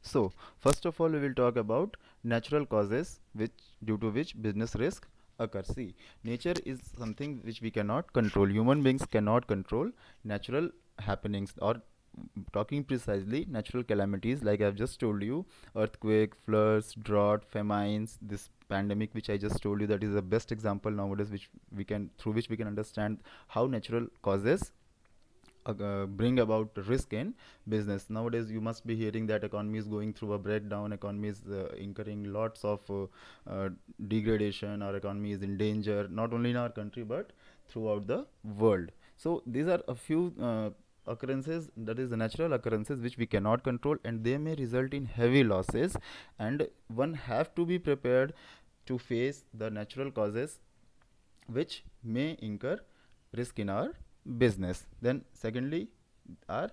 So, first of all, we will talk about natural causes which due to which business risk occurs. See, nature is something which we cannot control. Human beings cannot control natural happenings, or talking precisely, natural calamities like I've just told you: earthquake, floods, drought, famines, this pandemic which I just told you, that is the best example nowadays which we can through which we can understand how natural causes bring about risk in business. Nowadays you must be hearing that economy is going through a breakdown, economy is incurring lots of degradation, our economy is in danger, not only in our country but throughout the world. So these are a few occurrences, that is the natural occurrences which we cannot control, and they may result in heavy losses, and one have to be prepared to face the natural causes which may incur risk in our business. Then secondly are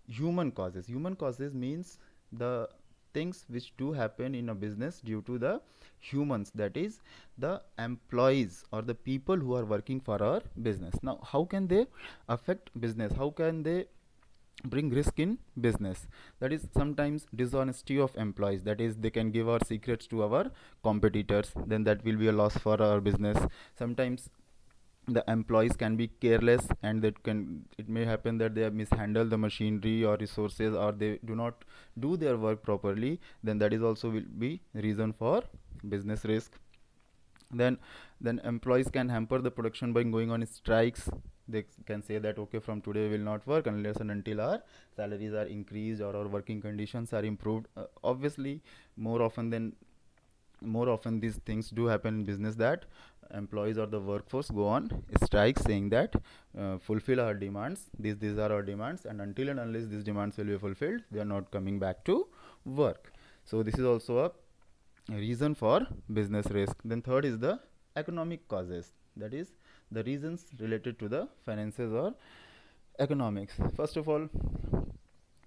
human causes. Human causes means the things which do happen in a business due to the humans, that is the employees or the people who are working for our business. Now how can they affect business, how can they bring risk in business? That is sometimes dishonesty of employees, that is they can give our secrets to our competitors, then that will be a loss for our business. Sometimes the employees can be careless, and it may happen that they have mishandled the machinery or resources, or they do not do their work properly, then that is also will be reason for business risk. Then then employees can hamper the production by going on strikes. They can say that okay, from today we will not work unless and until our salaries are increased or our working conditions are improved. Obviously more often than more often these things do happen in business, that employees or the workforce go on strike saying that fulfill our demands, these are our demands, and until and unless these demands will be fulfilled, they are not coming back to work. So this is also a reason for business risk. Then third is the economic causes, that is the reasons related to the finances or economics. First of all,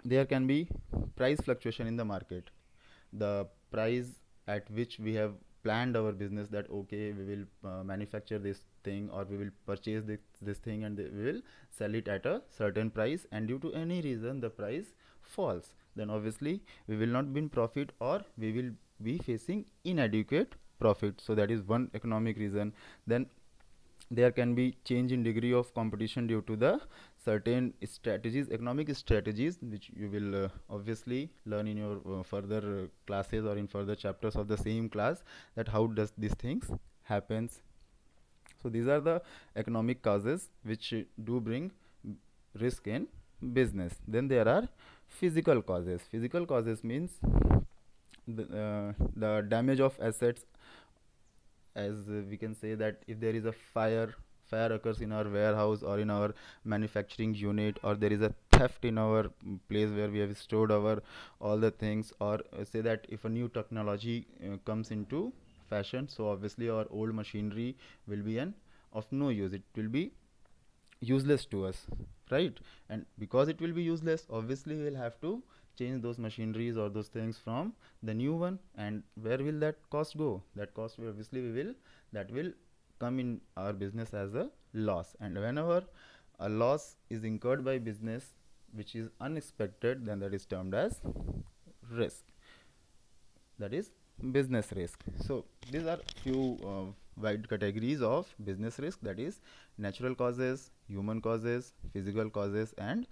there can be price fluctuation in the market. The price at which we have planned our business, that okay, we will manufacture this thing or we will purchase this thing, and we will sell it at a certain price, and due to any reason the price falls, then obviously we will not be in profit, or we will be facing inadequate profit. So that is one economic reason. Then there can be change in degree of competition due to the certain strategies, economic strategies, which you will obviously learn in your further classes or in further chapters of the same class, that how does these things happens. So these are the economic causes which do bring risk in business. Then there are physical causes. Physical causes means the damage of assets, as we can say that if there is a fire occurs in our warehouse or in our manufacturing unit, or there is a theft in our place where we have stored our all the things, or say that if a new technology comes into fashion, so obviously our old machinery will be an of no use, it will be useless to us, right? And because it will be useless, obviously we will have to change those machineries or those things from the new one. And where will that cost go? That cost will obviously we will that will come in our business as a loss. And whenever a loss is incurred by business which is unexpected, then that is termed as risk, that is business risk. So these are few wide categories of business risk, that is natural causes, human causes, physical causes, and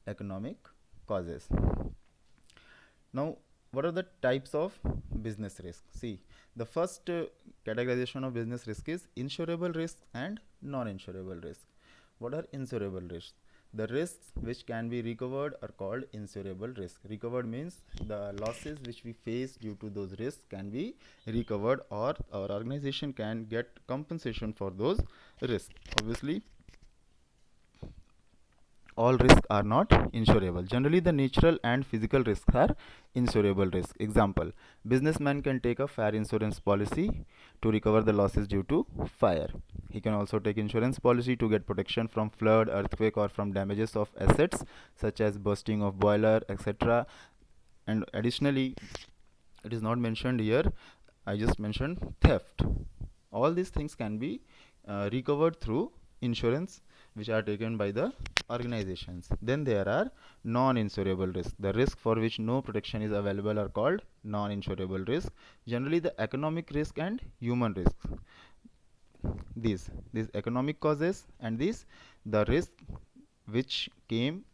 economic causes. Now what are the types of business risk? See, the first categorization of business risk is insurable risk and non-insurable risk. What are insurable risks? The risks which can be recovered are called insurable risk. Recovered means the losses which we face due to those risks can be recovered, or our organization can get compensation for those risks. Obviously all risks are not insurable. Generally, the natural and physical risks are insurable risks. Example: businessman can take a fire insurance policy to recover the losses due to fire. He can also take insurance policy to get protection from flood, earthquake, or from damages of assets such as bursting of boiler, etc. And additionally, it is not mentioned here, I just mentioned theft. All these things can be recovered through insurance which are taken by the organizations. Then there are non-insurable risks. The risk for which no protection is available are called non-insurable risk. Generally the economic risk and human risks. These economic causes and these the risk which came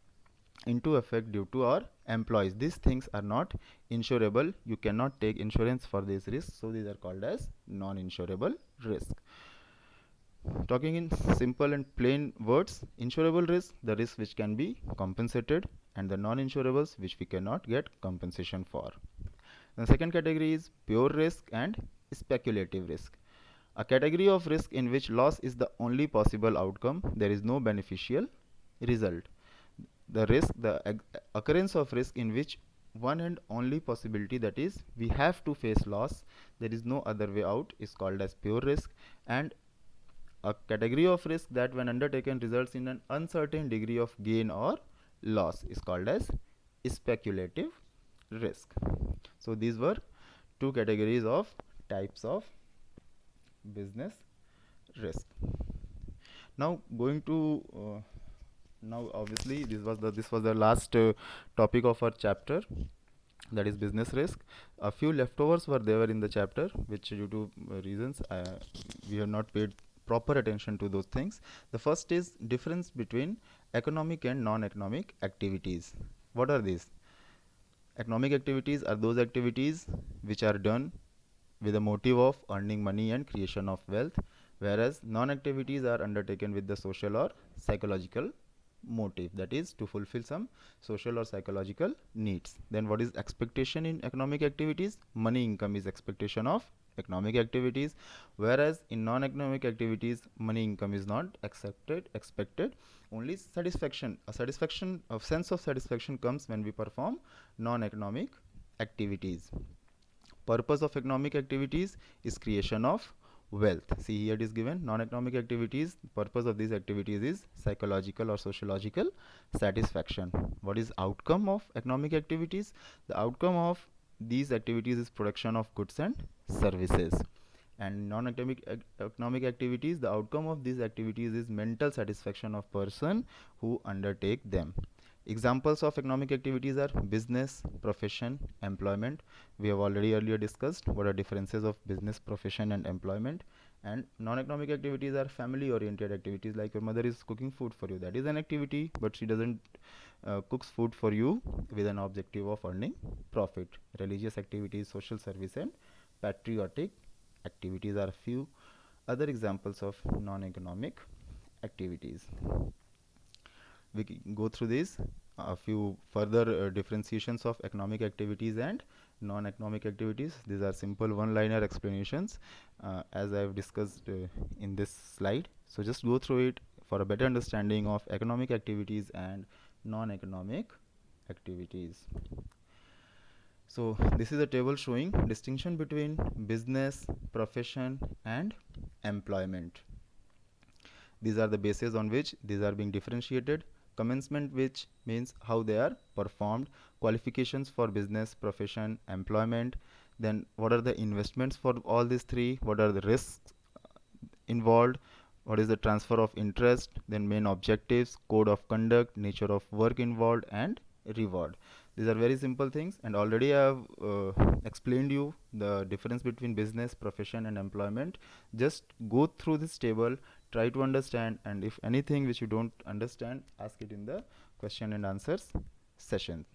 into effect due to our employees. These things are not insurable. You cannot take insurance for these risks, so these are called as non-insurable risk. Talking in simple and plain words, insurable risk, the risk which can be compensated, and the non-insurables which we cannot get compensation for. The second category is pure risk and speculative risk. A category of risk in which loss is the only possible outcome. There is no beneficial result. The occurrence of risk in which one and only possibility, that is we have to face loss, there is no other way out, is called as pure risk. And a category of risk that when undertaken results in an uncertain degree of gain or loss is called as speculative risk. So these were two categories of types of business risk. Now going to now obviously this was the last topic of our chapter, that is business risk. A few leftovers were there in the chapter which due to reasons we have not paid proper attention to those things. The first is difference between economic and non-economic activities. What are these? Economic activities are those activities which are done with the motive of earning money and creation of wealth, whereas non-activities are undertaken with the social or psychological motive, that is to fulfill some social or psychological needs. Then what is expectation in economic activities? Money income is expectation of economic activities, whereas in non-economic activities money income is not expected, only satisfaction. A sense of satisfaction comes when we perform non-economic activities. Purpose of economic activities is creation of wealth. See, here it is given non-economic activities. Purpose of these activities is psychological or sociological satisfaction. What is outcome of economic activities? The outcome of these activities is production of goods and services. And non-economic economic activities, the outcome of these activities is mental satisfaction of person who undertake them. Examples of economic activities are business, profession, employment. We have already earlier discussed what are differences of business, profession and employment. And non-economic activities are family oriented activities, like your mother is cooking food for you. That is an activity, but she doesn't cooks food for you with an objective of earning profit. Religious activities, social service and patriotic activities are a few other examples of non-economic activities. We go through these a few further differentiations of economic activities and non-economic activities. These are simple one-liner explanations as I have discussed in this slide. So just go through it for a better understanding of economic activities and non-economic activities. So this is a table showing distinction between business, profession and employment. These are the bases on which these are being differentiated. Commencement, which means how they are performed. Qualifications for business, profession, employment. Then what are the investments for all these three? What are the risks involved? What is the transfer of interest? Then main objectives, code of conduct, nature of work involved and reward. These are very simple things, and already I have explained you the difference between business, profession and employment. Just go through this table, try to understand, and if anything which you don't understand, ask it in the question and answers session.